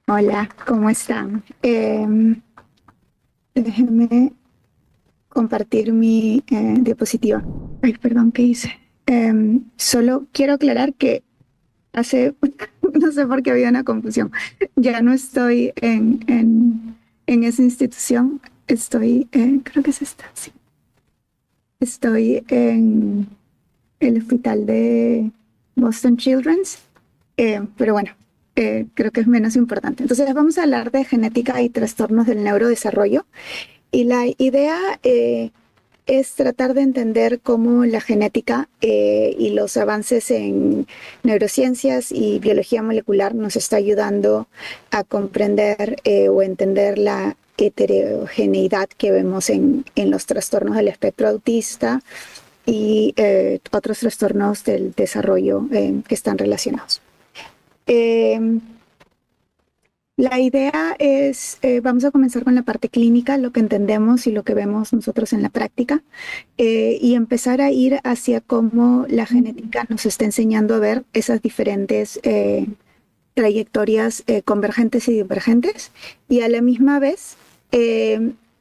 Hola, ¿cómo están? Déjenme compartir mi diapositiva. Ay, perdón, ¿qué hice? Solo quiero aclarar que hace, no sé por qué había una confusión. Ya no estoy en esa institución. Estoy, creo que es esta, sí. Estoy en el hospital de Boston Children's, pero bueno, creo que es menos importante. Entonces vamos a hablar de genética y trastornos del neurodesarrollo. Y la idea es tratar de entender cómo la genética y los avances en neurociencias y biología molecular nos está ayudando a comprender o entender la heterogeneidad que vemos en los trastornos del espectro autista y otros trastornos del desarrollo que están relacionados. Eh, la idea es, vamos a comenzar con la parte clínica, lo que entendemos y lo que vemos nosotros en la práctica, y empezar a ir hacia cómo la genética nos está enseñando a ver esas diferentes trayectorias convergentes y divergentes, y a la misma vez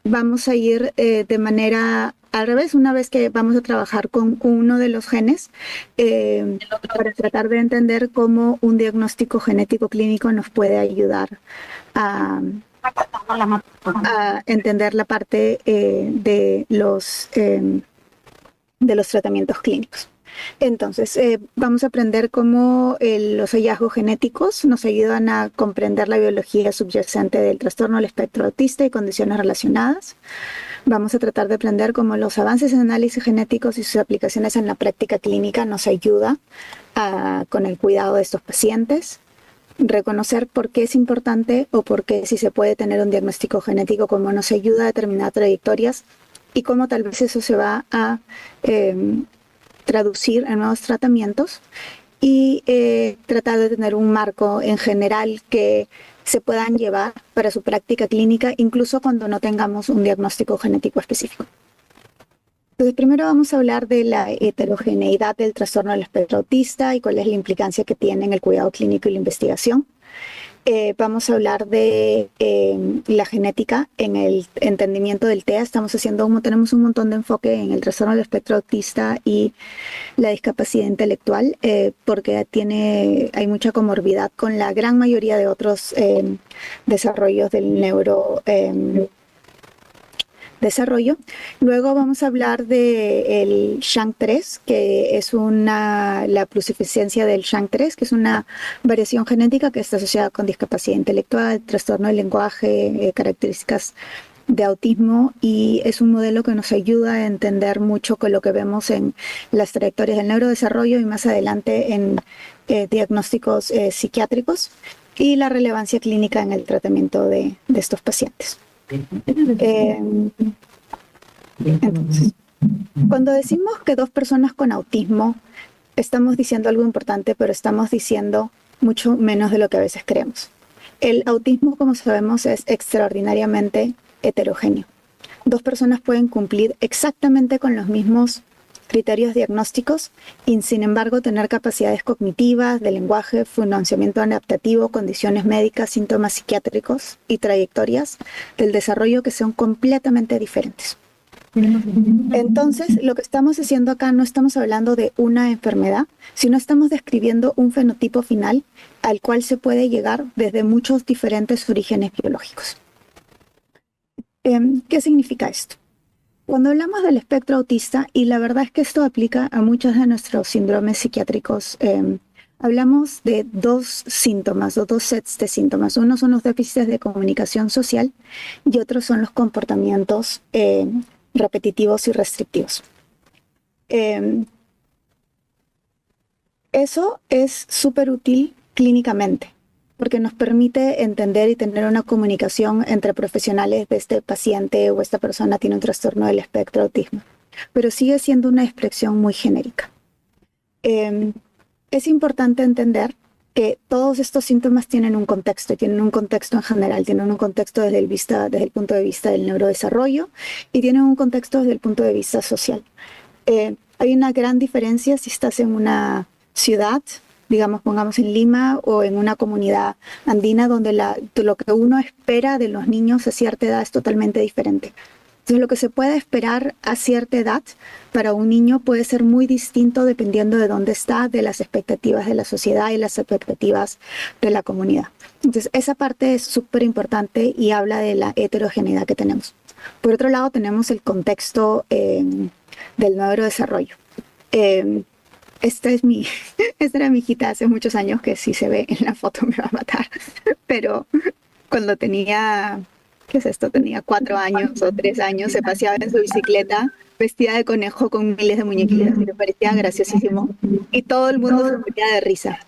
vamos a ir de manera al revés, una vez que vamos a trabajar con uno de los genes, para tratar de entender cómo un diagnóstico genético clínico nos puede ayudar a, a entender la parte de los tratamientos clínicos. Entonces, vamos a aprender cómo los hallazgos genéticos nos ayudan a comprender la biología subyacente del trastorno del espectro autista y condiciones relacionadas. Vamos a tratar de aprender cómo los avances en análisis genéticos y sus aplicaciones en la práctica clínica nos ayuda con el cuidado de estos pacientes. Reconocer por qué es importante o por qué si se puede tener un diagnóstico genético, cómo nos ayuda a determinar trayectorias y cómo tal vez eso se va a traducir en nuevos tratamientos y tratar de tener un marco en general que se puedan llevar para su práctica clínica, incluso cuando no tengamos un diagnóstico genético específico. Entonces, primero vamos a hablar de la heterogeneidad del trastorno del espectro autista y cuál es la implicancia que tiene en el cuidado clínico y la investigación. Vamos a hablar de la genética en el entendimiento del TEA. Tenemos un montón de enfoque en el trastorno del espectro autista y la discapacidad intelectual, porque hay mucha comorbidad con la gran mayoría de otros desarrollos del neurodesarrollo. Luego vamos a hablar del SHANK3, que es la plusificiencia del SHANK3, que es una variación genética que está asociada con discapacidad intelectual, trastorno del lenguaje, características de autismo, y es un modelo que nos ayuda a entender mucho con lo que vemos en las trayectorias del neurodesarrollo y más adelante en diagnósticos psiquiátricos y la relevancia clínica en el tratamiento de estos pacientes. Entonces, cuando decimos que dos personas con autismo, estamos diciendo algo importante, pero estamos diciendo mucho menos de lo que a veces creemos. El autismo, como sabemos, es extraordinariamente heterogéneo. Dos personas pueden cumplir exactamente con los mismos criterios diagnósticos y, sin embargo, tener capacidades cognitivas, de lenguaje, financiamiento adaptativo, condiciones médicas, síntomas psiquiátricos y trayectorias del desarrollo que son completamente diferentes. Entonces, lo que estamos haciendo acá no estamos hablando de una enfermedad, sino estamos describiendo un fenotipo final al cual se puede llegar desde muchos diferentes orígenes biológicos. ¿Qué significa esto? Cuando hablamos del espectro autista, y la verdad es que esto aplica a muchos de nuestros síndromes psiquiátricos, hablamos de dos síntomas o dos sets de síntomas. Uno son los déficits de comunicación social y otros son los comportamientos repetitivos y restrictivos. Eso es súper útil clínicamente porque nos permite entender y tener una comunicación entre profesionales de este paciente o esta persona tiene un trastorno del espectro autismo, pero sigue siendo una expresión muy genérica. Es importante entender que todos estos síntomas tienen un contexto en general, tienen un contexto desde el punto de vista del neurodesarrollo y tienen un contexto desde el punto de vista social. Hay una gran diferencia si estás en una ciudad digamos, pongamos en Lima o en una comunidad andina donde lo que uno espera de los niños a cierta edad es totalmente diferente. Entonces, lo que se puede esperar a cierta edad para un niño puede ser muy distinto dependiendo de dónde está, de las expectativas de la sociedad y las expectativas de la comunidad. Entonces, esa parte es súper importante y habla de la heterogeneidad que tenemos. Por otro lado, tenemos el contexto del neurodesarrollo. Esta es esta era mi hijita hace muchos años, que si se ve en la foto me va a matar, pero cuando tenía, ¿qué es esto? Tenía 4 años o 3 años, se paseaba en su bicicleta vestida de conejo con miles de muñequitas y me parecía graciosísimo y todo el mundo se moría de risa.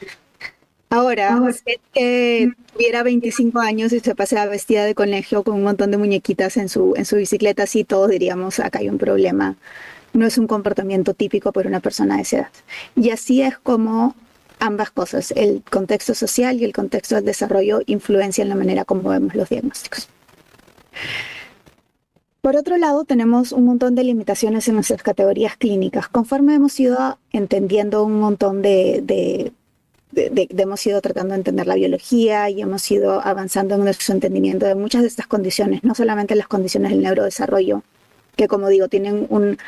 Ahora, si es que tuviera 25 años y se paseaba vestida de conejo con un montón de muñequitas en su bicicleta, sí, todos diríamos, acá hay un problema. No es un comportamiento típico por una persona de esa edad. Y así es como ambas cosas, el contexto social y el contexto del desarrollo, influencian la manera como vemos los diagnósticos. Por otro lado, tenemos un montón de limitaciones en nuestras categorías clínicas. Conforme hemos ido entendiendo un montón hemos ido tratando de entender la biología y hemos ido avanzando en nuestro entendimiento de muchas de estas condiciones, no solamente las condiciones del neurodesarrollo, que como digo, tienen un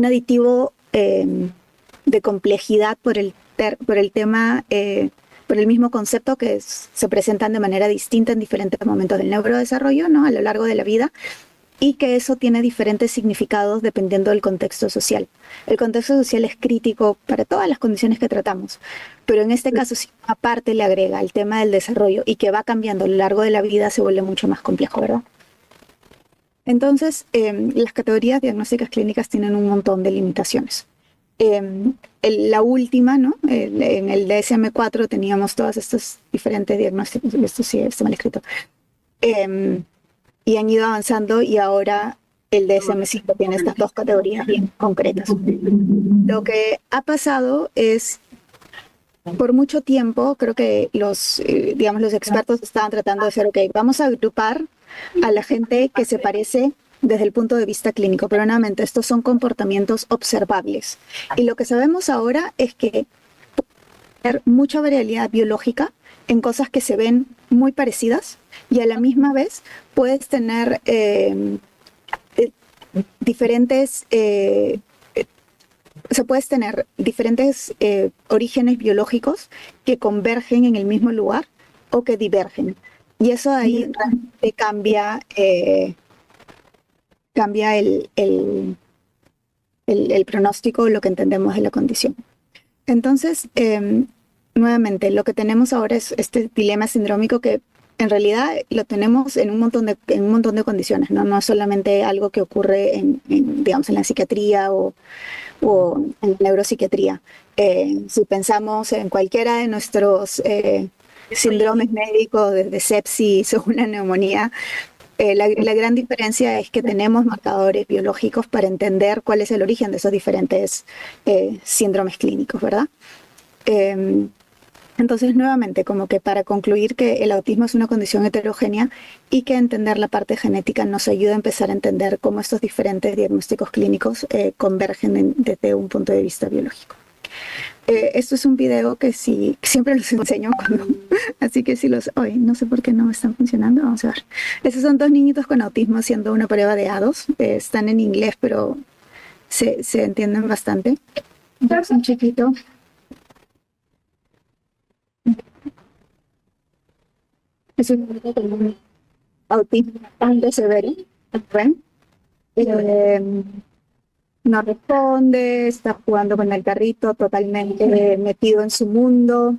aditivo de complejidad por el tema, por el mismo concepto que se presentan de manera distinta en diferentes momentos del neurodesarrollo, ¿no? A lo largo de la vida, y que eso tiene diferentes significados dependiendo del contexto social. El contexto social es crítico para todas las condiciones que tratamos, pero en este caso, si aparte le agrega el tema del desarrollo y que va cambiando a lo largo de la vida, se vuelve mucho más complejo, ¿verdad? Entonces, las categorías diagnósticas clínicas tienen un montón de limitaciones. La última, ¿no? En el DSM-4 teníamos todos estos diferentes diagnósticos, esto sí está mal escrito, y han ido avanzando y ahora el DSM-5 tiene estas dos categorías bien concretas. Lo que ha pasado es, por mucho tiempo, creo que digamos, los expertos estaban tratando de hacer, ok, vamos a agrupar a la gente que se parece desde el punto de vista clínico, pero nuevamente estos son comportamientos observables. Y lo que sabemos ahora es que puede haber mucha variabilidad biológica en cosas que se ven muy parecidas y a la misma vez puedes tener diferentes... o sea, puedes tener diferentes orígenes biológicos que convergen en el mismo lugar o que divergen. Y eso ahí realmente cambia el pronóstico, lo que entendemos de la condición. Entonces, nuevamente, lo que tenemos ahora es este dilema sindrómico que en realidad lo tenemos en un montón de condiciones, ¿no? No es solamente algo que ocurre digamos, en la psiquiatría o en la neuropsiquiatría. Si pensamos en cualquiera de nuestros síndromes médicos, desde sepsis o una neumonía, la gran diferencia es que tenemos marcadores biológicos para entender cuál es el origen de esos diferentes síndromes clínicos, ¿verdad? Entonces, nuevamente, como que para concluir que el autismo es una condición heterogénea y que entender la parte genética nos ayuda a empezar a entender cómo estos diferentes diagnósticos clínicos convergen desde un punto de vista biológico. Esto es un video que siempre los enseño así que si hoy no sé por qué no están funcionando, vamos a ver. Estos son dos niñitos con autismo haciendo una prueba de A2, están en inglés, pero se entienden bastante. Es un chiquito. Es un niño con autismo bastante severo, ¿ven? No responde, está jugando con el carrito, totalmente metido en su mundo.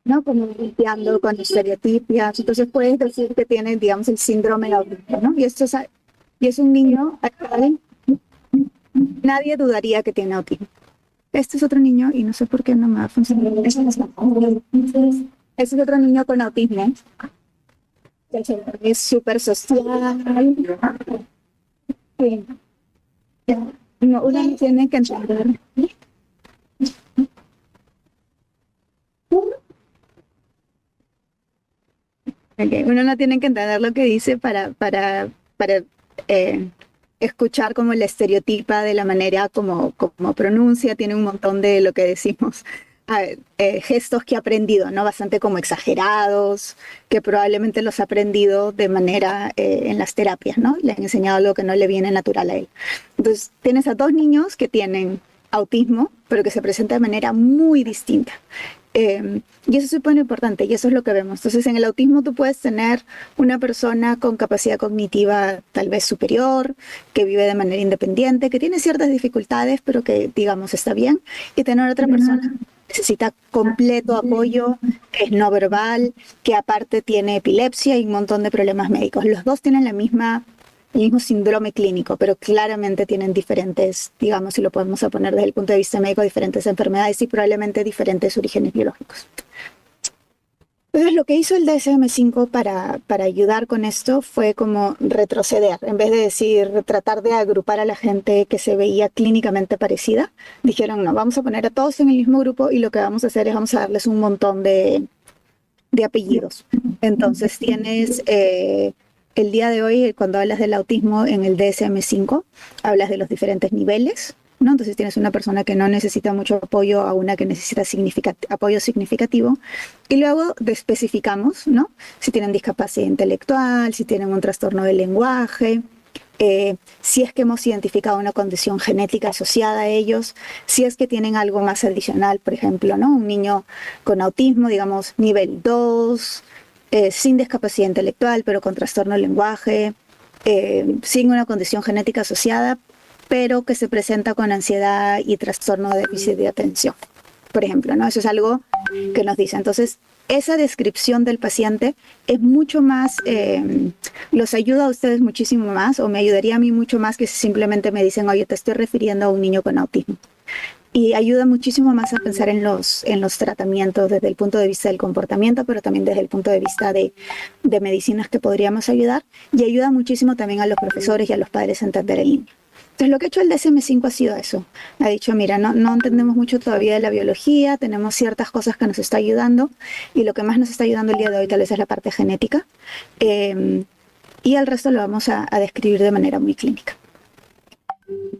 ¿No? Como limpiando con estereotipias. Entonces puedes decir que tiene, digamos, el síndrome de autismo, ¿no? Y es un niño al cual nadie dudaría que tiene autismo. Este es otro niño y no sé por qué no me va a funcionar. Este es otro niño con autismo. Es súper social. Sí. Uno tiene que entender. Okay. Uno no tiene que entender lo que dice para escuchar como la estereotipa de la manera como pronuncia, tiene un montón de lo que decimos, gestos que ha aprendido, ¿no? Bastante como exagerados, que probablemente los ha aprendido de manera en las terapias, ¿no? Le han enseñado algo que no le viene natural a él. Entonces, tienes a dos niños que tienen autismo, pero que se presenta de manera muy distinta. Y eso es súper importante y eso es lo que vemos. Entonces, en el autismo tú puedes tener una persona con capacidad cognitiva tal vez superior, que vive de manera independiente, que tiene ciertas dificultades, pero que, digamos, está bien, y tener otra persona que necesita completo apoyo, que es no verbal, que aparte tiene epilepsia y un montón de problemas médicos. Los dos tienen el mismo síndrome clínico, pero claramente tienen diferentes, digamos, si lo podemos poner desde el punto de vista médico, diferentes enfermedades y probablemente diferentes orígenes biológicos. Entonces, lo que hizo el DSM-5 para ayudar con esto fue como retroceder. En vez de decir, tratar de agrupar a la gente que se veía clínicamente parecida, dijeron, no, vamos a poner a todos en el mismo grupo y lo que vamos a hacer es vamos a darles un montón de apellidos. Entonces, tienes... el día de hoy, cuando hablas del autismo en el DSM-5, hablas de los diferentes niveles, ¿no? Entonces tienes una persona que no necesita mucho apoyo a una que necesita apoyo significativo. Y luego especificamos, ¿no? Si tienen discapacidad intelectual, si tienen un trastorno del lenguaje, si es que hemos identificado una condición genética asociada a ellos, si es que tienen algo más adicional, por ejemplo, ¿no? Un niño con autismo, digamos, nivel 2, sin discapacidad intelectual, pero con trastorno del lenguaje, sin una condición genética asociada, pero que se presenta con ansiedad y trastorno de déficit de atención, por ejemplo, ¿no? Eso es algo que nos dice. Entonces, esa descripción del paciente es mucho más, los ayuda a ustedes muchísimo más, o me ayudaría a mí mucho más que si simplemente me dicen, oye, te estoy refiriendo a un niño con autismo. Y ayuda muchísimo más a pensar en los tratamientos desde el punto de vista del comportamiento, pero también desde el punto de vista de medicinas que podríamos ayudar. Y ayuda muchísimo también a los profesores y a los padres a entender el niño. Entonces, lo que ha hecho el DSM-5 ha sido eso. Ha dicho, mira, no entendemos mucho todavía de la biología, tenemos ciertas cosas que nos está ayudando, y lo que más nos está ayudando el día de hoy tal vez es la parte genética, y el resto lo vamos a describir de manera muy clínica.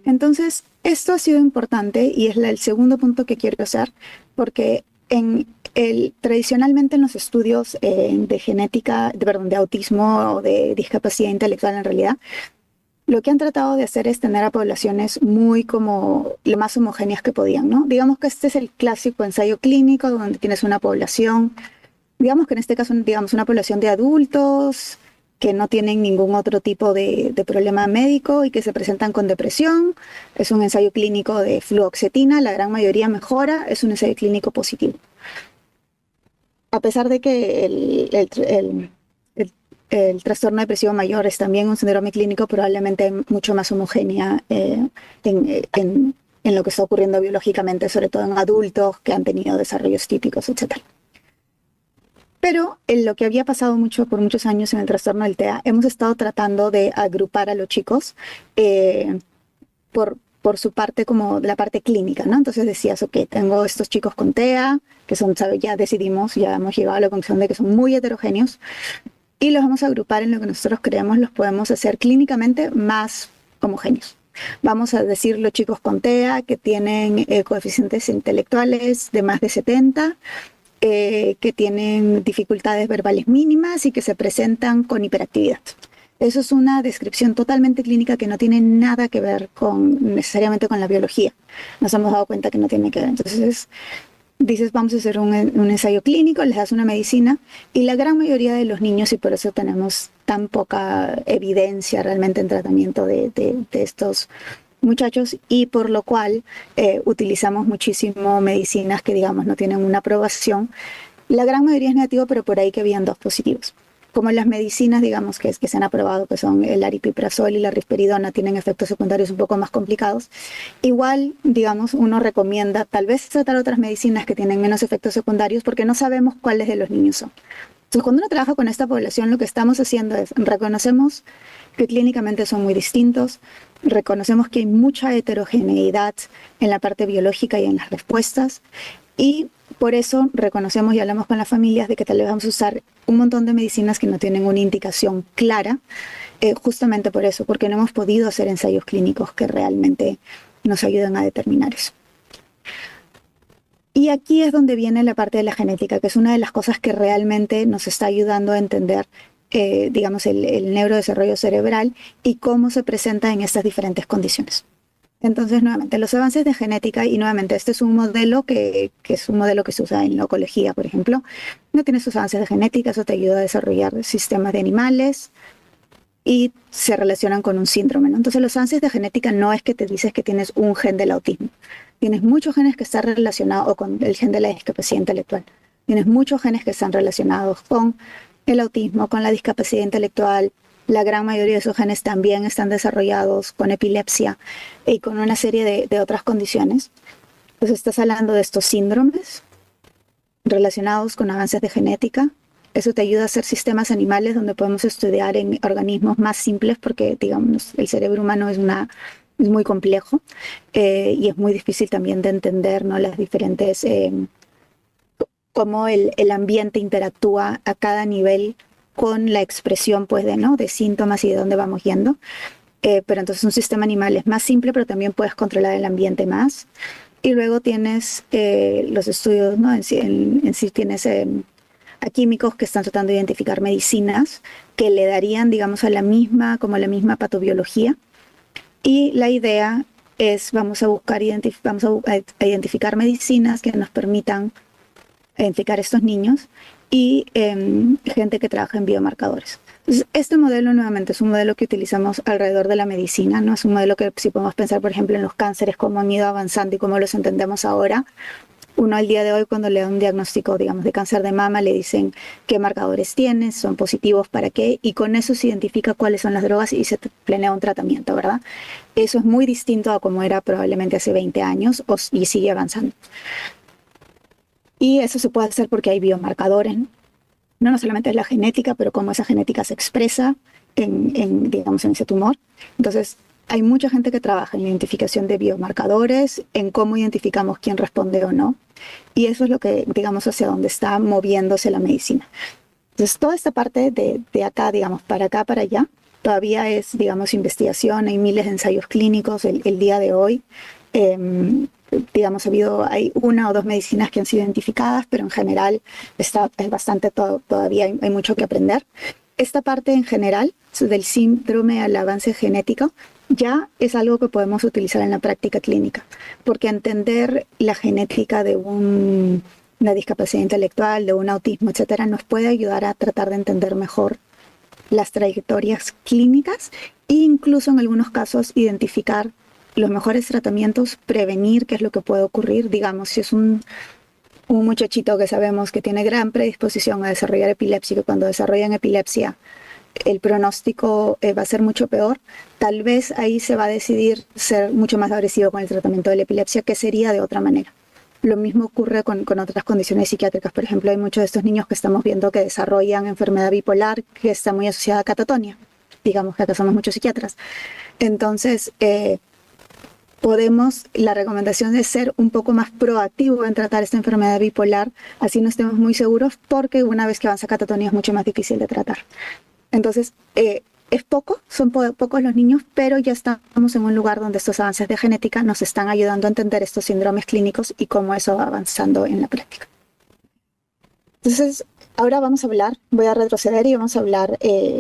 Entonces, esto ha sido importante y es el segundo punto que quiero hacer, porque tradicionalmente en los estudios de genética, de autismo o de discapacidad intelectual en realidad, lo que han tratado de hacer es tener a poblaciones muy como lo más homogéneas que podían, ¿no? Digamos que este es el clásico ensayo clínico donde tienes una población, digamos que en este caso, digamos, una población de adultos que no tienen ningún otro tipo de problema médico y que se presentan con depresión. Es un ensayo clínico de fluoxetina, la gran mayoría mejora, es un ensayo clínico positivo. A pesar de que el trastorno depresivo mayor es también un síndrome clínico probablemente mucho más homogénea en lo que está ocurriendo biológicamente, sobre todo en adultos que han tenido desarrollos típicos, etc. Pero en lo que había pasado por muchos años en el trastorno del TEA, hemos estado tratando de agrupar a los chicos por su parte, como la parte clínica, ¿no? Entonces decías, ok, tengo estos chicos con TEA, que son, ¿sabes? Ya decidimos, ya hemos llegado a la conclusión de que son muy heterogéneos, y los vamos a agrupar en lo que nosotros creemos los podemos hacer clínicamente más homogéneos. Vamos a decir los chicos con TEA que tienen coeficientes intelectuales de más de 70, que tienen dificultades verbales mínimas y que se presentan con hiperactividad. Eso es una descripción totalmente clínica que no tiene nada que ver necesariamente con la biología. Nos hemos dado cuenta que no tiene que ver. Entonces, dices, vamos a hacer un ensayo clínico, les das una medicina, y la gran mayoría de los niños, y por eso tenemos tan poca evidencia realmente en tratamiento de estos muchachos, y por lo cual utilizamos muchísimo medicinas que, digamos, no tienen una aprobación. La gran mayoría es negativo, pero por ahí que habían 2 positivos. Como las medicinas, digamos, que se han aprobado, que son el aripiprazol y la risperidona, tienen efectos secundarios un poco más complicados, igual, digamos, uno recomienda tal vez tratar otras medicinas que tienen menos efectos secundarios porque no sabemos cuáles de los niños son. Entonces, cuando uno trabaja con esta población, lo que estamos haciendo es reconocemos que clínicamente son muy distintos, reconocemos que hay mucha heterogeneidad en la parte biológica y en las respuestas, y Por eso reconocemos y hablamos con las familias de que tal vez vamos a usar un montón de medicinas que no tienen una indicación clara, justamente por eso, porque no hemos podido hacer ensayos clínicos que realmente nos ayuden a determinar eso. Y aquí es donde viene la parte de la genética, que es una de las cosas que realmente nos está ayudando a entender, digamos, el neurodesarrollo cerebral y cómo se presenta en estas diferentes condiciones. Entonces, nuevamente, los avances de genética, y nuevamente, este es un modelo que es un modelo que se usa en la oncología, por ejemplo. No tienes sus avances de genética, eso te ayuda a desarrollar sistemas de animales y se relacionan con un síndrome, ¿no? Entonces, los avances de genética no es que te dices que tienes un gen del autismo. Tienes muchos genes que están relacionados con el gen de la discapacidad intelectual. Tienes muchos genes que están relacionados con el autismo, con la discapacidad intelectual. La gran mayoría de esos genes también están desarrollados con epilepsia y con una serie de otras condiciones. Entonces estás hablando de estos síndromes relacionados con avances de genética. Eso te ayuda a hacer sistemas animales donde podemos estudiar en organismos más simples porque, digamos, el cerebro humano es muy complejo y es muy difícil también de entender, ¿no? Las diferentes, cómo el ambiente interactúa a cada nivel con la expresión pues, de síntomas y de dónde vamos yendo. Pero entonces un sistema animal es más simple, pero también puedes controlar el ambiente más. Y luego tienes los estudios, ¿no? En sí tienes a químicos que están tratando de identificar medicinas que le darían, digamos, como la misma patobiología. Y la idea es, vamos a identificar medicinas que nos permitan identificar estos niños y gente que trabaja en biomarcadores. Entonces, este modelo nuevamente es un modelo que utilizamos alrededor de la medicina, ¿no? Es un modelo que si podemos pensar, por ejemplo, en los cánceres, cómo han ido avanzando y cómo los entendemos ahora. Uno al día de hoy cuando le da un diagnóstico, digamos, de cáncer de mama, le dicen qué marcadores tienes, son positivos para qué, y con eso se identifica cuáles son las drogas y se planea un tratamiento, ¿verdad? Eso es muy distinto a como era probablemente hace 20 años y sigue avanzando. Y eso se puede hacer porque hay biomarcadores, no solamente es la genética, pero cómo esa genética se expresa digamos, en ese tumor. Entonces, hay mucha gente que trabaja en la identificación de biomarcadores, en cómo identificamos quién responde o no. Y eso es lo que, digamos, hacia donde está moviéndose la medicina. Entonces, toda esta parte de acá, digamos, para acá, para allá, todavía es, digamos, investigación. Hay miles de ensayos clínicos el día de hoy. Digamos, hay una o dos medicinas que han sido identificadas, pero en general es bastante, todavía hay mucho que aprender. Esta parte en general, del síndrome al avance genético, ya es algo que podemos utilizar en la práctica clínica, porque entender la genética de una discapacidad intelectual, de un autismo, etcétera, nos puede ayudar a tratar de entender mejor las trayectorias clínicas e incluso en algunos casos identificar los mejores tratamientos, prevenir qué es lo que puede ocurrir. Digamos, si es un muchachito que sabemos que tiene gran predisposición a desarrollar epilepsia, que cuando desarrollan epilepsia el pronóstico va a ser mucho peor, tal vez ahí se va a decidir ser mucho más agresivo con el tratamiento de la epilepsia, que sería de otra manera. Lo mismo ocurre con otras condiciones psiquiátricas. Por ejemplo, hay muchos de estos niños que estamos viendo que desarrollan enfermedad bipolar que está muy asociada a catatonia. Digamos que acá somos muchos psiquiatras. Entonces, la recomendación es ser un poco más proactivo en tratar esta enfermedad bipolar, así no estemos muy seguros, porque una vez que avanza catatonia es mucho más difícil de tratar. Entonces, son pocos los niños, pero ya estamos en un lugar donde estos avances de genética nos están ayudando a entender estos síndromes clínicos y cómo eso va avanzando en la práctica. Entonces, ahora voy a retroceder y vamos a hablar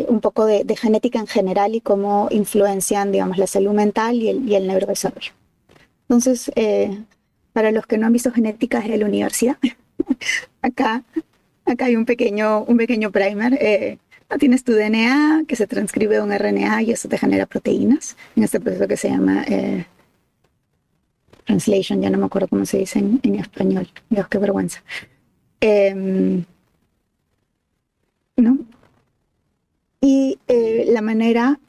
un poco de genética en general y cómo influencian, digamos, la salud mental y el neurodesarrollo. Entonces, para los que no han visto genética desde la universidad, acá hay un pequeño primer. Tienes tu DNA que se transcribe a un RNA y eso te genera proteínas en este proceso que se llama translation, ya no me acuerdo cómo se dice en español. Dios, qué vergüenza. ¿No? Y la manera,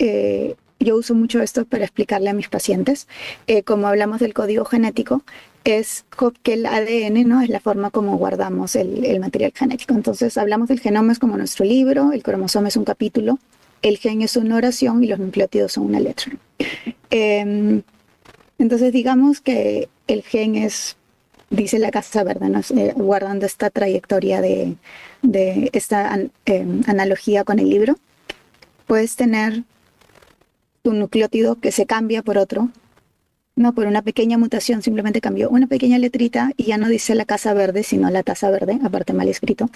yo uso mucho esto para explicarle a mis pacientes, como hablamos del código genético, es que el ADN, ¿no? Es la forma como guardamos el material genético. Entonces hablamos del genoma es como nuestro libro, el cromosoma es un capítulo, el gen es una oración y los nucleótidos son una letra. Entonces digamos que el gen es dice la Casa Verde, ¿no? Guardando esta trayectoria de esta analogía con el libro, puedes tener tu nucleótido que se cambia por otro, no por una pequeña mutación, simplemente cambió una pequeña letrita y ya no dice la Casa Verde, sino la taza verde, aparte mal escrito.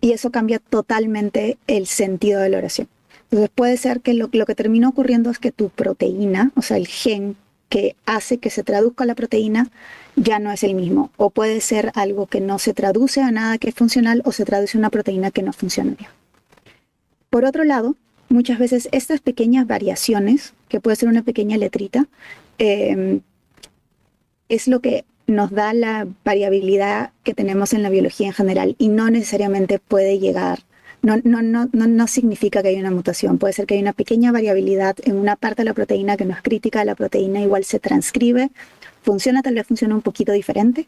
Y eso cambia totalmente el sentido de la oración. Entonces puede ser que lo que termina ocurriendo es que tu proteína, o sea, el gen que hace que se traduzca la proteína, ya no es el mismo. O puede ser algo que no se traduce a nada que es funcional o se traduce a una proteína que no funciona bien. Por otro lado, muchas veces estas pequeñas variaciones, que puede ser una pequeña letrita, es lo que nos da la variabilidad que tenemos en la biología en general y no necesariamente puede llegar, no significa que haya una mutación, puede ser que haya una pequeña variabilidad en una parte de la proteína que no es crítica, la proteína igual se transcribe, funciona, tal vez funciona un poquito diferente,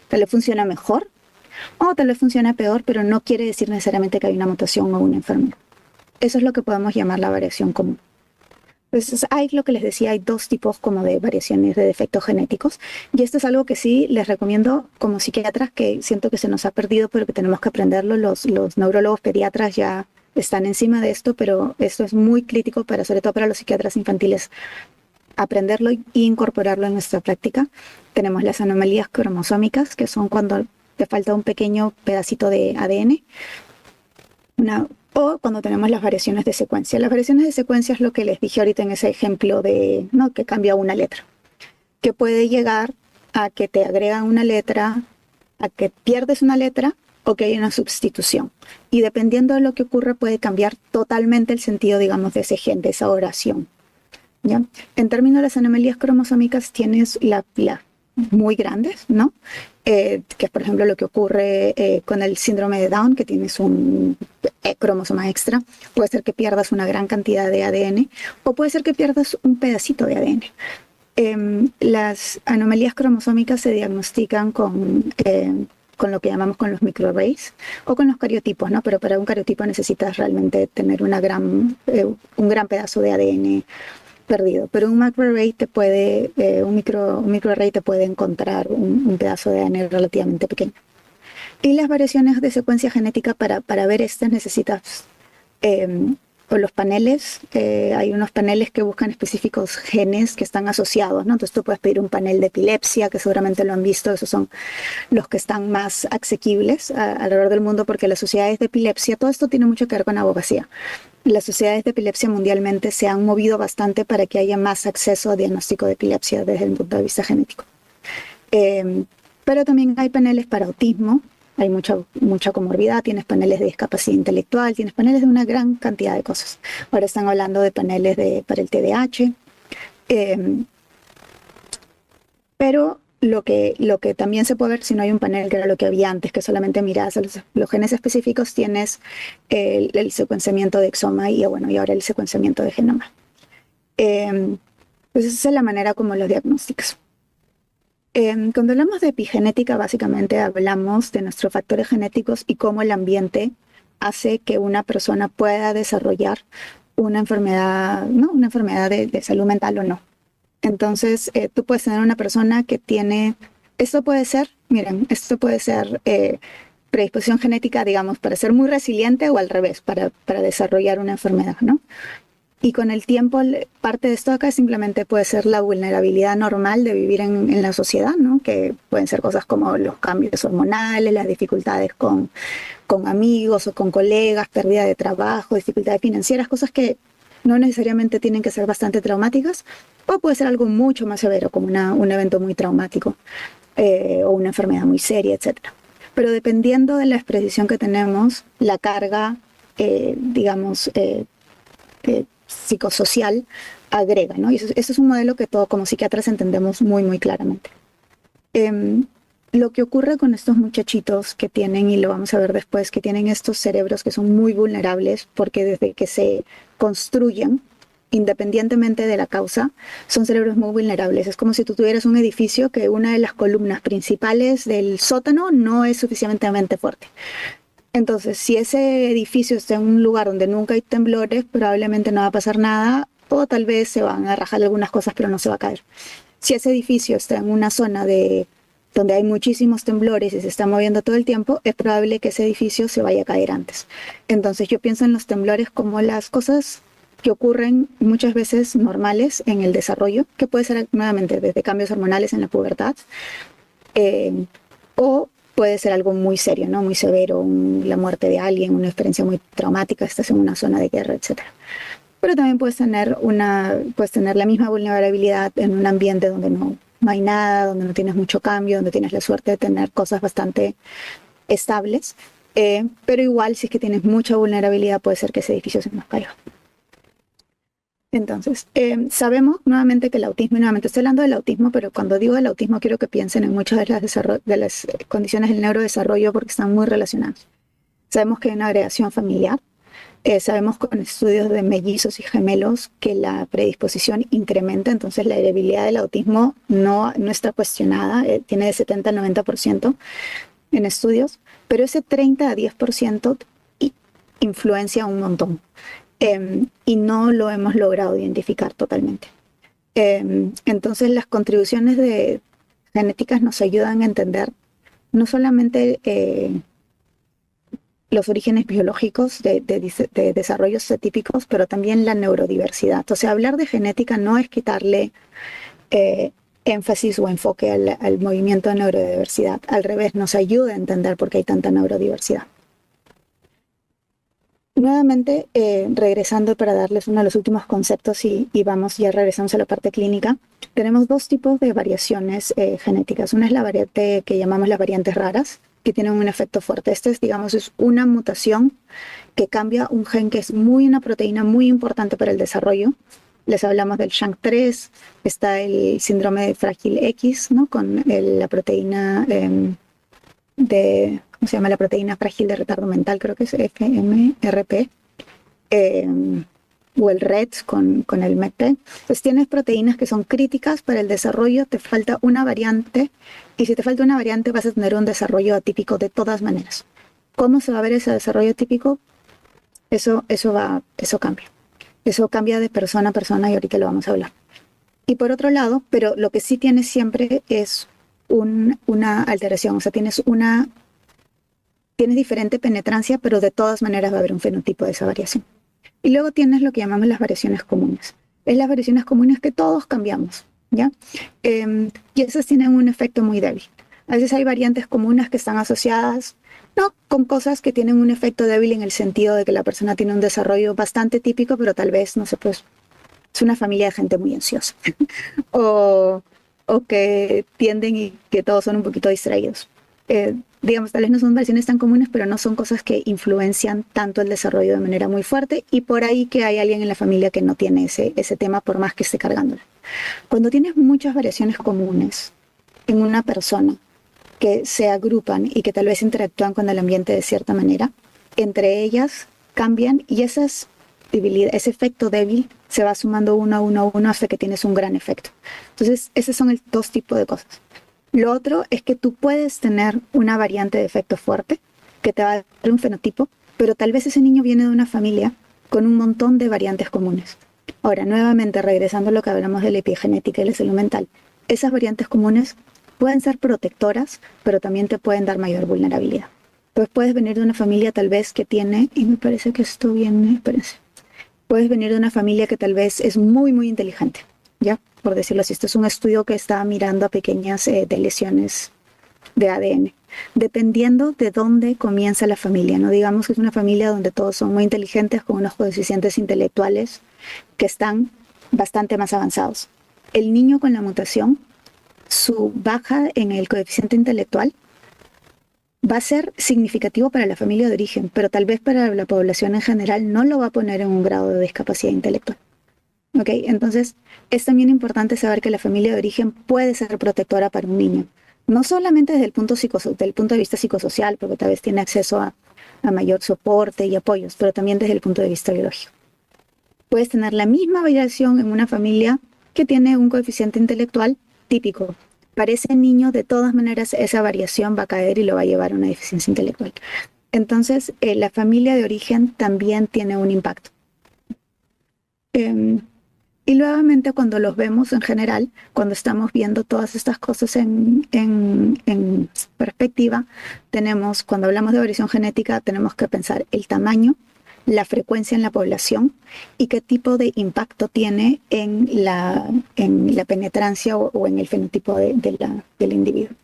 tal vez funciona mejor o tal vez funciona peor, pero no quiere decir necesariamente que hay una mutación o una enfermedad. Eso es lo que podemos llamar la variación común. Pues hay lo que les decía, hay dos tipos como de variaciones de defectos genéticos y esto es algo que sí les recomiendo como psiquiatras que siento que se nos ha perdido pero que tenemos que aprenderlo. Los neurólogos pediatras ya están encima de esto, pero esto es muy crítico para, sobre todo para los psiquiatras infantiles, aprenderlo e incorporarlo en nuestra práctica. Tenemos las anomalías cromosómicas, que son cuando te falta un pequeño pedacito de ADN. O cuando tenemos las variaciones de secuencia. Las variaciones de secuencia es lo que les dije ahorita en ese ejemplo de, ¿no?, que cambia una letra. Que puede llegar a que te agregan una letra, a que pierdes una letra o que hay una sustitución. Y dependiendo de lo que ocurre puede cambiar totalmente el sentido, digamos, de ese gen, de esa oración. ¿Ya? En términos de las anomalías cromosómicas tienes la muy grandes, ¿no? Que es, por ejemplo, lo que ocurre con el síndrome de Down, que tienes un cromosoma extra. Puede ser que pierdas una gran cantidad de ADN o puede ser que pierdas un pedacito de ADN. Las anomalías cromosómicas se diagnostican con lo que llamamos con los microarrays o con los cariotipos, ¿no? Pero para un cariotipo necesitas realmente tener un gran pedazo de ADN perdido, pero un macroarray te puede, un microarray te puede encontrar un pedazo de ADN relativamente pequeño. Y las variaciones de secuencia genética, para ver estas necesitas o los paneles, hay unos paneles que buscan específicos genes que están asociados, ¿no? Entonces tú puedes pedir un panel de epilepsia, que seguramente lo han visto, esos son los que están más asequibles alrededor del mundo, porque las sociedades de epilepsia, todo esto tiene mucho que ver con abogacía. Las sociedades de epilepsia mundialmente se han movido bastante para que haya más acceso a diagnóstico de epilepsia desde el punto de vista genético. Pero también hay paneles para autismo, hay mucha comorbidad, tienes paneles de discapacidad intelectual, tienes paneles de una gran cantidad de cosas. Ahora están hablando de paneles para el TDAH. Pero lo que también se puede ver si no hay un panel, que era lo que había antes, que solamente miras los genes específicos, tienes el secuenciamiento de exoma y ahora el secuenciamiento de genoma. Pues esa es la manera como los diagnósticos. Cuando hablamos de epigenética, básicamente hablamos de nuestros factores genéticos y cómo el ambiente hace que una persona pueda desarrollar una enfermedad, ¿no?, una enfermedad de salud mental o no. Entonces, tú puedes tener una persona que tiene, esto puede ser predisposición genética, digamos, para ser muy resiliente o al revés, para desarrollar una enfermedad, ¿no? Y con el tiempo, parte de esto acá simplemente puede ser la vulnerabilidad normal de vivir en la sociedad, ¿no? Que pueden ser cosas como los cambios hormonales, las dificultades con amigos o con colegas, pérdida de trabajo, dificultades financieras, cosas que no necesariamente tienen que ser bastante traumáticas, o puede ser algo mucho más severo, como un evento muy traumático o una enfermedad muy seria, etc. Pero dependiendo de la expresión que tenemos, la carga, psicosocial agrega, ¿no? Y eso es un modelo que todos como psiquiatras entendemos muy, muy claramente. Lo que ocurre con estos muchachitos que tienen, y lo vamos a ver después, que tienen estos cerebros que son muy vulnerables porque desde que se construyen, independientemente de la causa, son cerebros muy vulnerables. Es como si tú tuvieras un edificio que una de las columnas principales del sótano no es suficientemente fuerte. Entonces, si ese edificio está en un lugar donde nunca hay temblores, probablemente no va a pasar nada, o tal vez se van a rajar algunas cosas, pero no se va a caer. Si ese edificio está en una zona de donde hay muchísimos temblores y se está moviendo todo el tiempo, es probable que ese edificio se vaya a caer antes. Entonces yo pienso en los temblores como las cosas que ocurren muchas veces normales en el desarrollo, que puede ser nuevamente desde cambios hormonales en la pubertad, o puede ser algo muy serio, ¿no? Muy severo, la muerte de alguien, una experiencia muy traumática, estás en una zona de guerra, etcétera. Pero también puedes tener la misma vulnerabilidad en un ambiente donde no hay nada, donde no tienes mucho cambio, donde tienes la suerte de tener cosas bastante estables. Pero igual, si es que tienes mucha vulnerabilidad, puede ser que ese edificio se nos caiga. Entonces, sabemos nuevamente que el autismo, y nuevamente estoy hablando del autismo, pero cuando digo del autismo quiero que piensen en muchas de las condiciones del neurodesarrollo porque están muy relacionadas. Sabemos que hay una agregación familiar. Sabemos con estudios de mellizos y gemelos que la predisposición incrementa, entonces la heredabilidad del autismo no está cuestionada, tiene de 70 a 90% en estudios, pero ese 30 a 10% influencia un montón y no lo hemos logrado identificar totalmente. Entonces las contribuciones genéticas nos ayudan a entender no solamente los orígenes biológicos de desarrollos atípicos, pero también la neurodiversidad. O sea, hablar de genética no es quitarle énfasis o enfoque al movimiento de neurodiversidad. Al revés, nos ayuda a entender por qué hay tanta neurodiversidad. Nuevamente, regresando para darles uno de los últimos conceptos y ya regresamos a la parte clínica, tenemos dos tipos de variaciones genéticas. Una es la variante que llamamos las variantes raras, que tienen un efecto fuerte. Este es una mutación que cambia un gen que es una proteína muy importante para el desarrollo. Les hablamos del SHANK3, está el síndrome de frágil X, ¿no? Con la proteína ¿cómo se llama? La proteína frágil de retardo mental, creo que es FMRP, o el RET con el MECP. Entonces tienes proteínas que son críticas para el desarrollo, te falta una variante, y si te falta una variante vas a tener un desarrollo atípico de todas maneras. ¿Cómo se va a ver ese desarrollo atípico? Eso cambia. Eso cambia de persona a persona y ahorita lo vamos a hablar. Y por otro lado, pero lo que sí tienes siempre es una alteración, o sea, tienes diferente penetrancia, pero de todas maneras va a haber un fenotipo de esa variación. Y luego tienes lo que llamamos las variaciones comunes. Es las variaciones comunes que todos cambiamos, ¿ya? Y esas tienen un efecto muy débil. A veces hay variantes comunes que están asociadas, no con cosas que tienen un efecto débil en el sentido de que la persona tiene un desarrollo bastante típico, pero tal vez, no sé, pues es una familia de gente muy ansiosa. o que tienden y que todos son un poquito distraídos. Digamos, tal vez no son variaciones tan comunes, pero no son cosas que influencian tanto el desarrollo de manera muy fuerte, y por ahí que hay alguien en la familia que no tiene ese tema por más que esté cargándolo. Cuando tienes muchas variaciones comunes en una persona que se agrupan y que tal vez interactúan con el ambiente de cierta manera, entre ellas cambian y ese efecto débil se va sumando uno a uno hasta que tienes un gran efecto. Entonces, esos son dos tipos de cosas. Lo otro es que tú puedes tener una variante de efecto fuerte que te va a dar un fenotipo, pero tal vez ese niño viene de una familia con un montón de variantes comunes. Ahora, nuevamente, regresando a lo que hablamos de la epigenética y la salud mental, esas variantes comunes pueden ser protectoras, pero también te pueden dar mayor vulnerabilidad. Pues puedes venir de una familia tal vez que tiene, y me parece que esto viene, espérense, puedes venir de una familia que tal vez es muy, muy inteligente, ¿ya? Por decirlo así, esto es un estudio que está mirando a pequeñas lesiones de ADN. Dependiendo de dónde comienza la familia, no digamos que es una familia donde todos son muy inteligentes con unos coeficientes intelectuales que están bastante más avanzados. El niño con la mutación, su baja en el coeficiente intelectual va a ser significativo para la familia de origen, pero tal vez para la población en general no lo va a poner en un grado de discapacidad intelectual. ¿Ok? Entonces, es también importante saber que la familia de origen puede ser protectora para un niño. No solamente desde el punto de vista psicosocial, porque tal vez tiene acceso a mayor soporte y apoyos, pero también desde el punto de vista biológico. Puedes tener la misma variación en una familia que tiene un coeficiente intelectual típico. Para ese niño, de todas maneras, esa variación va a caer y lo va a llevar a una deficiencia intelectual. Entonces, la familia de origen también tiene un impacto. Y nuevamente cuando los vemos en general, cuando estamos viendo todas estas cosas en perspectiva, tenemos, cuando hablamos de variación genética, tenemos que pensar el tamaño, la frecuencia en la población y qué tipo de impacto tiene en la penetrancia o en el fenotipo del individuo.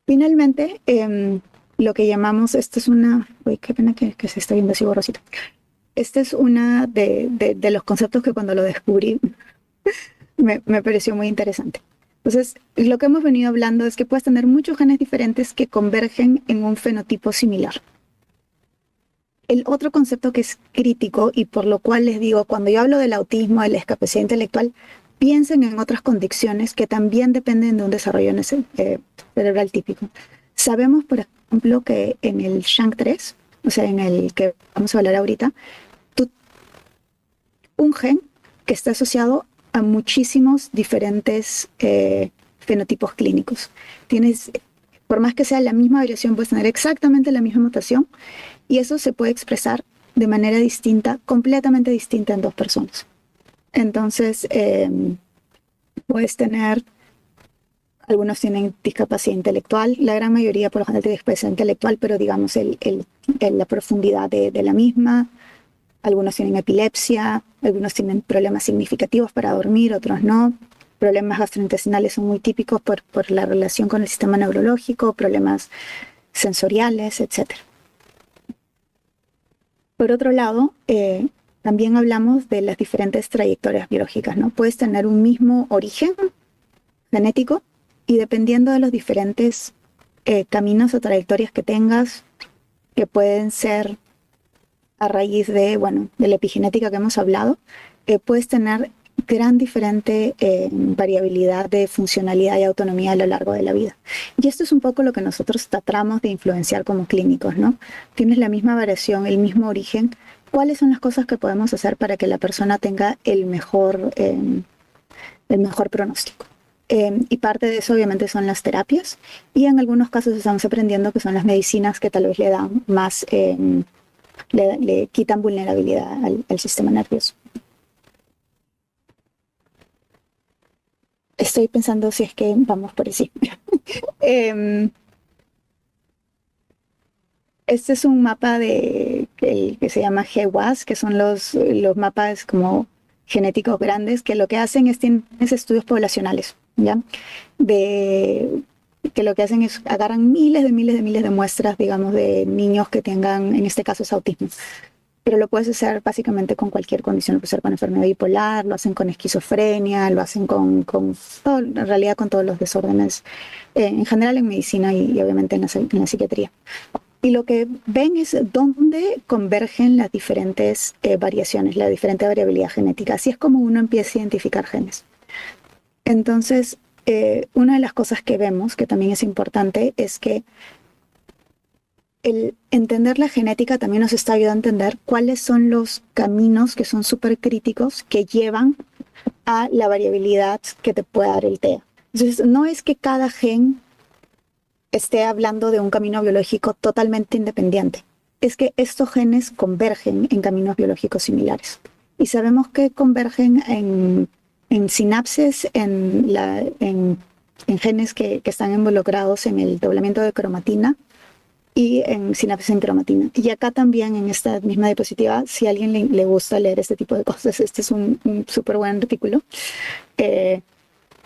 Finalmente, lo que llamamos, esta es una, uy, qué pena que se está viendo así borrosito. Este es una de los conceptos que cuando lo descubrí me pareció muy interesante. Entonces, lo que hemos venido hablando es que puedes tener muchos genes diferentes que convergen en un fenotipo similar. El otro concepto que es crítico y por lo cual les digo, cuando yo hablo del autismo, de la discapacidad intelectual, piensen en otras condiciones que también dependen de un desarrollo cerebral típico. Sabemos, por ejemplo, que en el SHANK3, o sea, en el que vamos a hablar ahorita, un gen que está asociado a muchísimos diferentes fenotipos clínicos. Tienes, por más que sea la misma variación, puedes tener exactamente la misma mutación y eso se puede expresar de manera distinta, completamente distinta en dos personas. Entonces, puedes tener, algunos tienen discapacidad intelectual, la gran mayoría por lo general tiene discapacidad intelectual, pero digamos la profundidad de la misma. Algunos tienen epilepsia, algunos tienen problemas significativos para dormir, otros no. Problemas gastrointestinales son muy típicos por la relación con el sistema neurológico, problemas sensoriales, etc. Por otro lado, también hablamos de las diferentes trayectorias biológicas, ¿no? Puedes tener un mismo origen genético y dependiendo de los diferentes caminos o trayectorias que tengas, que pueden ser a raíz de la epigenética que hemos hablado, puedes tener gran diferente variabilidad de funcionalidad y autonomía a lo largo de la vida. Y esto es un poco lo que nosotros tratamos de influenciar como clínicos, ¿no? Tienes la misma variación, el mismo origen. ¿Cuáles son las cosas que podemos hacer para que la persona tenga el mejor pronóstico? Y parte de eso obviamente son las terapias y en algunos casos estamos aprendiendo que son las medicinas que tal vez le dan más... le quitan vulnerabilidad al sistema nervioso. Estoy pensando si es que vamos por así. Este es un mapa que se llama GWAS, que son los mapas como genéticos grandes, que lo que hacen es tienen estudios poblacionales, ¿ya? Que lo que hacen es agarran miles de muestras, digamos, de niños que tengan, en este caso es autismo. Pero lo puedes hacer básicamente con cualquier condición, lo puedes hacer con enfermedad bipolar, lo hacen con esquizofrenia, lo hacen en realidad con todos los desórdenes, en general en medicina y obviamente en la psiquiatría. Y lo que ven es dónde convergen las diferentes variaciones, la diferente variabilidad genética. Así es como uno empieza a identificar genes. Entonces, una de las cosas que vemos, que también es importante, es que el entender la genética también nos está ayudando a entender cuáles son los caminos que son súper críticos que llevan a la variabilidad que te puede dar el TEA. Entonces, no es que cada gen esté hablando de un camino biológico totalmente independiente. Es que estos genes convergen en caminos biológicos similares. Y sabemos que convergen en sinapsis, en genes que están involucrados en el doblamiento de cromatina y en sinapsis en cromatina. Y acá también en esta misma diapositiva, si a alguien le gusta leer este tipo de cosas, este es un súper buen artículo.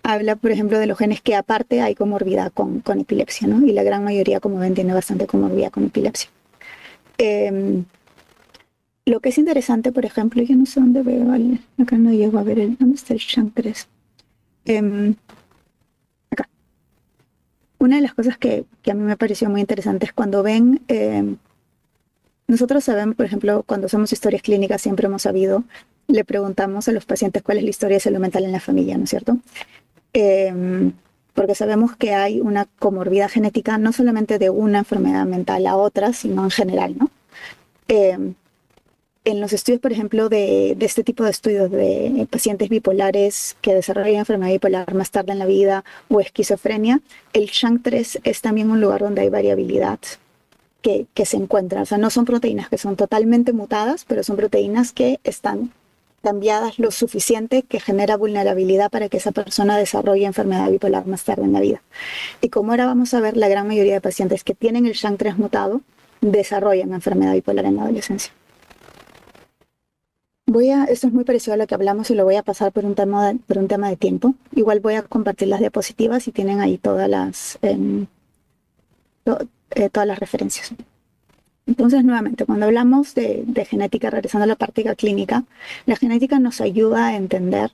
Habla, por ejemplo, de los genes que aparte hay comorbidad con epilepsia, ¿no? Y la gran mayoría, como ven, tiene bastante comorbidad con epilepsia. Lo que es interesante, por ejemplo, yo no sé dónde veo, ¿vale? Acá no llego a ver, ¿dónde está el SHANK3? Acá. Una de las cosas que a mí me pareció muy interesante es cuando ven, nosotros sabemos, por ejemplo, cuando hacemos historias clínicas, siempre hemos sabido, le preguntamos a los pacientes cuál es la historia de salud mental en la familia, ¿no es cierto? Porque sabemos que hay una comorbidad genética no solamente de una enfermedad mental a otra, sino en general, ¿no? En los estudios, por ejemplo, de este tipo de estudios de pacientes bipolares que desarrollan enfermedad bipolar más tarde en la vida o esquizofrenia, el SHANK3 es también un lugar donde hay variabilidad que se encuentra. O sea, no son proteínas que son totalmente mutadas, pero son proteínas que están cambiadas lo suficiente que genera vulnerabilidad para que esa persona desarrolle enfermedad bipolar más tarde en la vida. Y como ahora vamos a ver, la gran mayoría de pacientes que tienen el SHANK3 mutado desarrollan enfermedad bipolar en la adolescencia. Esto es muy parecido a lo que hablamos y lo voy a pasar por un tema de tiempo. Igual voy a compartir las diapositivas y tienen ahí todas las referencias. Entonces, nuevamente, cuando hablamos de genética, regresando a la práctica clínica, la genética nos ayuda a entender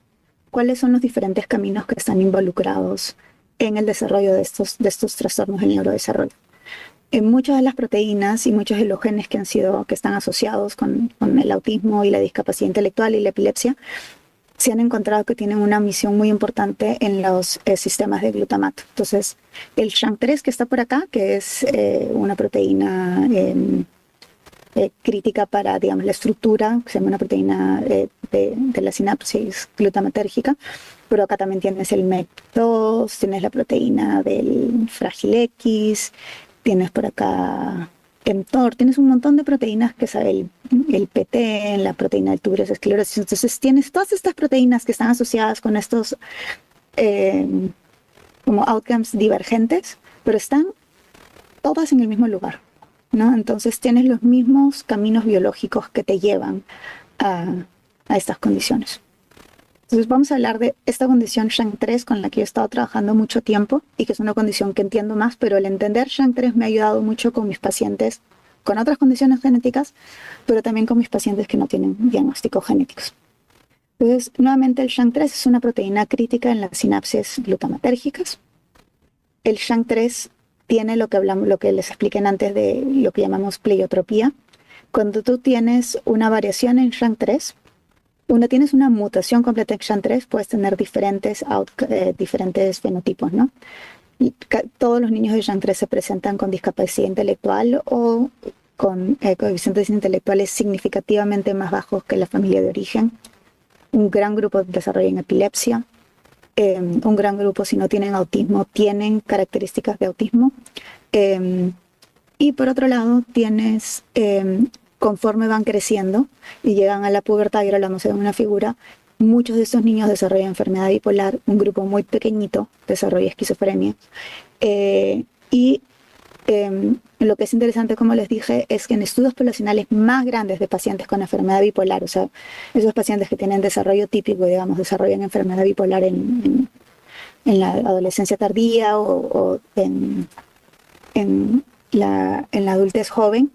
cuáles son los diferentes caminos que están involucrados en el desarrollo de estos trastornos del neurodesarrollo. En muchas de las proteínas y muchos de los genes que están asociados con el autismo y la discapacidad intelectual y la epilepsia, se han encontrado que tienen una misión muy importante en los sistemas de glutamato. Entonces, el SHANK3 que está por acá, que es una proteína crítica para, digamos, la estructura, que se llama una proteína de la sinapsis glutamatérgica, pero acá también tienes el MEC2, tienes la proteína del frágil X, tienes por acá mTOR, tienes un montón de proteínas que sabe el PT, la proteína del tuberosa esclerosis. Entonces tienes todas estas proteínas que están asociadas con estos como outcomes divergentes, pero están todas en el mismo lugar, ¿no? Entonces tienes los mismos caminos biológicos que te llevan a estas condiciones. Entonces vamos a hablar de esta condición SHANK3 con la que yo he estado trabajando mucho tiempo y que es una condición que entiendo más, pero el entender SHANK3 me ha ayudado mucho con mis pacientes con otras condiciones genéticas, pero también con mis pacientes que no tienen diagnósticos genéticos. Entonces, nuevamente el SHANK3 es una proteína crítica en las sinapsis glutamatérgicas. El SHANK3 tiene lo que les expliqué antes de lo que llamamos pleiotropía. Cuando tú tienes una variación en SHANK3, tienes una mutación completa en SHANK3, puedes tener diferentes fenotipos, ¿no? Y todos los niños de SHANK3 se presentan con discapacidad intelectual o con coeficientes intelectuales significativamente más bajos que la familia de origen. Un gran grupo desarrollan epilepsia. Un gran grupo, si no tienen autismo, tienen características de autismo. Y por otro lado, tienes... conforme van creciendo y llegan a la pubertad, y ahora lo vamos a ver en una figura, muchos de estos niños desarrollan enfermedad bipolar, un grupo muy pequeñito desarrolla esquizofrenia. Lo que es interesante, como les dije, es que en estudios poblacionales más grandes de pacientes con enfermedad bipolar, o sea, esos pacientes que tienen desarrollo típico, digamos, desarrollan enfermedad bipolar en la adolescencia tardía o en la adultez joven,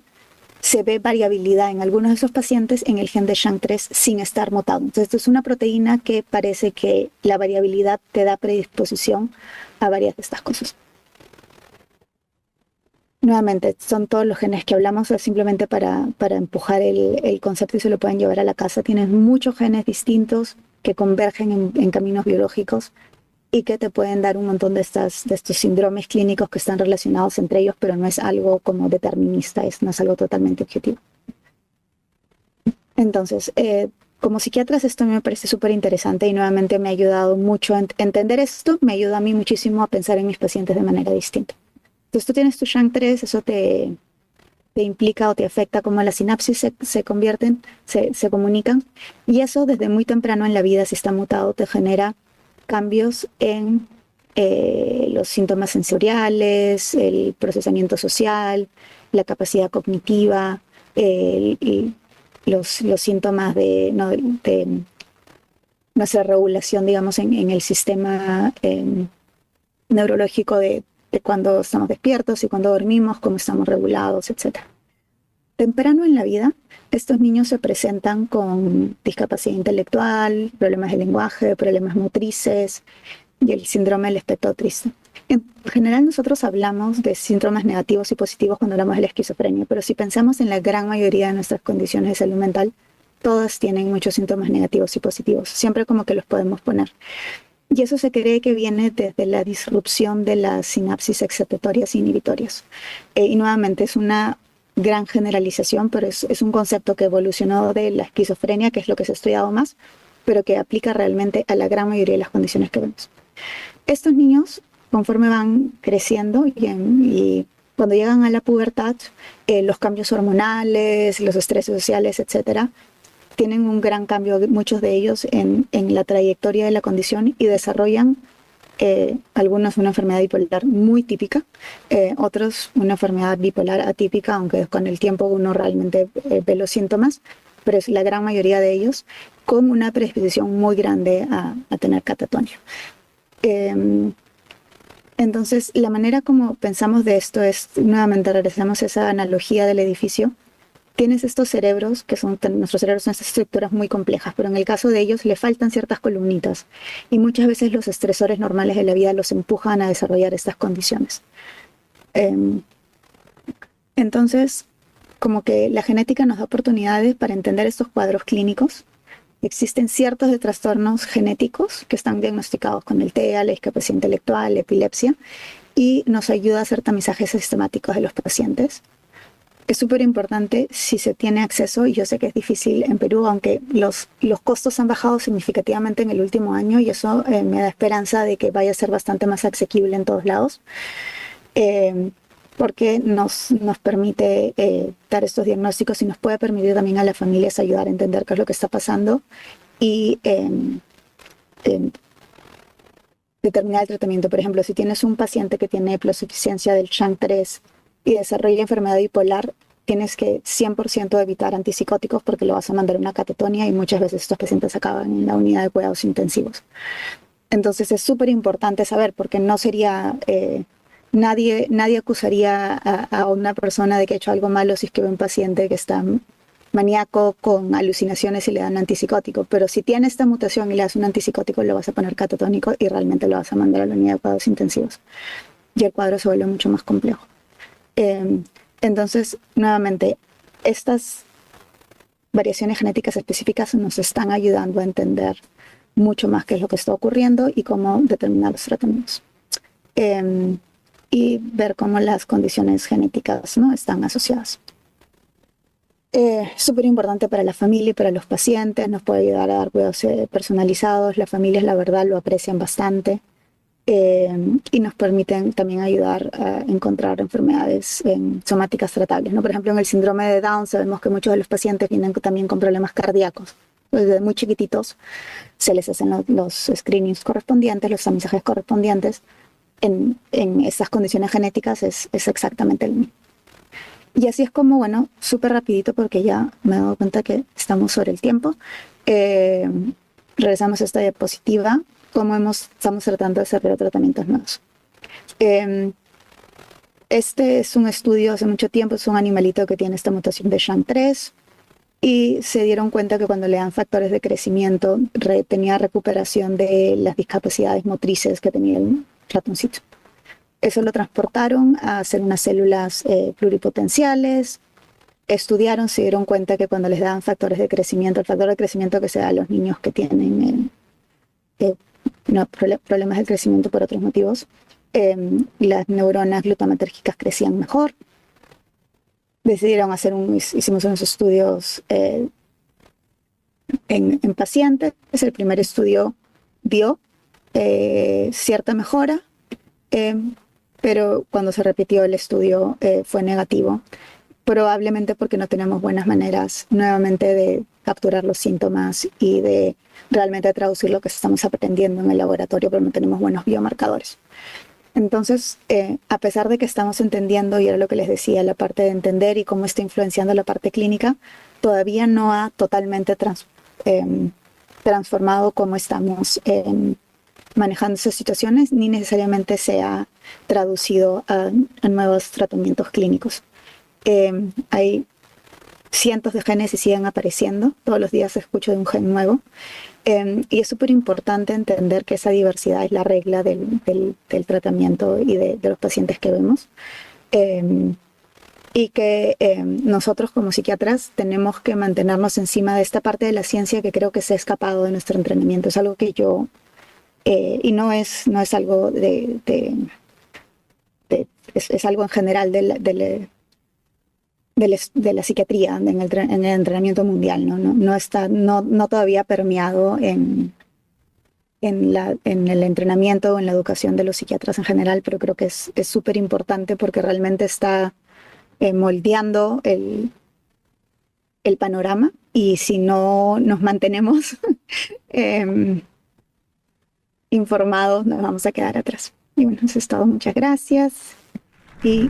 se ve variabilidad en algunos de esos pacientes en el gen de SHANK3 sin estar mutado. Entonces, esto es una proteína que parece que la variabilidad te da predisposición a varias de estas cosas. Nuevamente, son todos los genes que hablamos, es simplemente para empujar el concepto y se lo pueden llevar a la casa. Tienes muchos genes distintos que convergen en caminos biológicos y que te pueden dar un montón de estos síndromes clínicos que están relacionados entre ellos, pero no es algo como determinista, no es algo totalmente objetivo. Entonces, como psiquiatras esto me parece súper interesante y nuevamente me ha ayudado mucho a entender esto, me ayuda a mí muchísimo a pensar en mis pacientes de manera distinta. Entonces tú tienes tu SHANK3, eso te implica o te afecta cómo las sinapsis se comunican, y eso desde muy temprano en la vida, si está mutado, te genera cambios en los síntomas sensoriales, el procesamiento social, la capacidad cognitiva, los síntomas de nuestra regulación, digamos, en el sistema neurológico de cuando estamos despiertos y cuando dormimos, cómo estamos regulados, etc. Temprano en la vida, estos niños se presentan con discapacidad intelectual, problemas de lenguaje, problemas motrices y el síndrome del espectro autista. En general nosotros hablamos de síntomas negativos y positivos cuando hablamos de la esquizofrenia, pero si pensamos en la gran mayoría de nuestras condiciones de salud mental, todas tienen muchos síntomas negativos y positivos, siempre como que los podemos poner. Y eso se cree que viene desde la disrupción de las sinapsis excitatorias e inhibitorias. Y nuevamente es una gran generalización, pero es un concepto que evolucionó de la esquizofrenia, que es lo que se ha estudiado más, pero que aplica realmente a la gran mayoría de las condiciones que vemos. Estos niños, conforme van creciendo y cuando llegan a la pubertad, los cambios hormonales, los estreses sociales, etcétera, tienen un gran cambio, muchos de ellos, en la trayectoria de la condición y desarrollan algunos una enfermedad bipolar muy típica, otros una enfermedad bipolar atípica, aunque con el tiempo uno realmente ve los síntomas, pero es la gran mayoría de ellos con una predisposición muy grande a tener catatonia. Entonces, la manera como pensamos de esto es, nuevamente regresamos a esa analogía del edificio. Tienes estos cerebros, nuestros cerebros son estas estructuras muy complejas, pero en el caso de ellos le faltan ciertas columnitas y muchas veces los estresores normales de la vida los empujan a desarrollar estas condiciones. Entonces, como que la genética nos da oportunidades para entender estos cuadros clínicos. Existen ciertos de trastornos genéticos que están diagnosticados con el TEA, la discapacidad intelectual, la epilepsia, y nos ayuda a hacer tamizajes sistemáticos de los pacientes. Es súper importante si se tiene acceso, y yo sé que es difícil en Perú, aunque los costos han bajado significativamente en el último año, y eso me da esperanza de que vaya a ser bastante más asequible en todos lados, porque nos permite dar estos diagnósticos y nos puede permitir también a las familias ayudar a entender qué es lo que está pasando y determinar el tratamiento. Por ejemplo, si tienes un paciente que tiene hipnosuficiencia del SHANK3 y desarrolla enfermedad bipolar, tienes que 100% evitar antipsicóticos porque lo vas a mandar a una catatonia y muchas veces estos pacientes acaban en la unidad de cuidados intensivos. Entonces es súper importante saber, porque no sería... Nadie acusaría a una persona de que ha hecho algo malo si es que ve un paciente que está maníaco con alucinaciones y le dan antipsicótico, pero si tiene esta mutación y le das un antipsicótico, lo vas a poner catatónico y realmente lo vas a mandar a la unidad de cuidados intensivos y el cuadro se vuelve mucho más complejo. Entonces, nuevamente, estas variaciones genéticas específicas nos están ayudando a entender mucho más qué es lo que está ocurriendo y cómo determinar los tratamientos. Y ver cómo las condiciones genéticas, ¿no?, están asociadas. Súper importante para la familia y para los pacientes, nos puede ayudar a dar cuidados personalizados. Las familias, la verdad, lo aprecian bastante y nos permiten también ayudar a encontrar enfermedades somáticas tratables, ¿no? Por ejemplo, en el síndrome de Down sabemos que muchos de los pacientes vienen también con problemas cardíacos. Desde muy chiquititos se les hacen los screenings correspondientes, los tamizajes correspondientes. En estas condiciones genéticas es exactamente el mismo. Y así es como, bueno, súper rapidito porque ya me he dado cuenta que estamos sobre el tiempo. Regresamos a esta diapositiva, cómo estamos tratando de desarrollar tratamientos nuevos. Este es un estudio hace mucho tiempo, es un animalito que tiene esta mutación de SHANK3 y se dieron cuenta que cuando le dan factores de crecimiento tenía recuperación de las discapacidades motrices que tenía el ratoncito. Eso lo transportaron a hacer unas células pluripotenciales, estudiaron, se dieron cuenta que cuando les daban factores de crecimiento, el factor de crecimiento que se da a los niños que tienen problemas de crecimiento por otros motivos, las neuronas glutamatérgicas crecían mejor. Decidieron hicimos unos estudios en pacientes. El primer estudio dio cierta mejora, pero cuando se repitió el estudio fue negativo, probablemente porque no tenemos buenas maneras nuevamente de capturar los síntomas y de realmente traducir lo que estamos aprendiendo en el laboratorio, pero no tenemos buenos biomarcadores. Entonces, a pesar de que estamos entendiendo, y era lo que les decía, la parte de entender y cómo está influenciando la parte clínica, todavía no ha totalmente transformado cómo estamos manejando esas situaciones, ni necesariamente se ha traducido a nuevos tratamientos clínicos. Hay cientos de genes y siguen apareciendo, todos los días escucho de un gen nuevo, y es súper importante entender que esa diversidad es la regla del tratamiento y de los pacientes que vemos, y que nosotros como psiquiatras tenemos que mantenernos encima de esta parte de la ciencia que creo que se ha escapado de nuestro entrenamiento. Es algo que yo, y no es algo es algo en general de la psiquiatría en el entrenamiento mundial, no está todavía permeado en el entrenamiento o en la educación de los psiquiatras en general, pero creo que es súper importante porque realmente está moldeando el panorama y si no nos mantenemos em, informados, nos vamos a quedar atrás. Y bueno, eso es todo. Muchas gracias y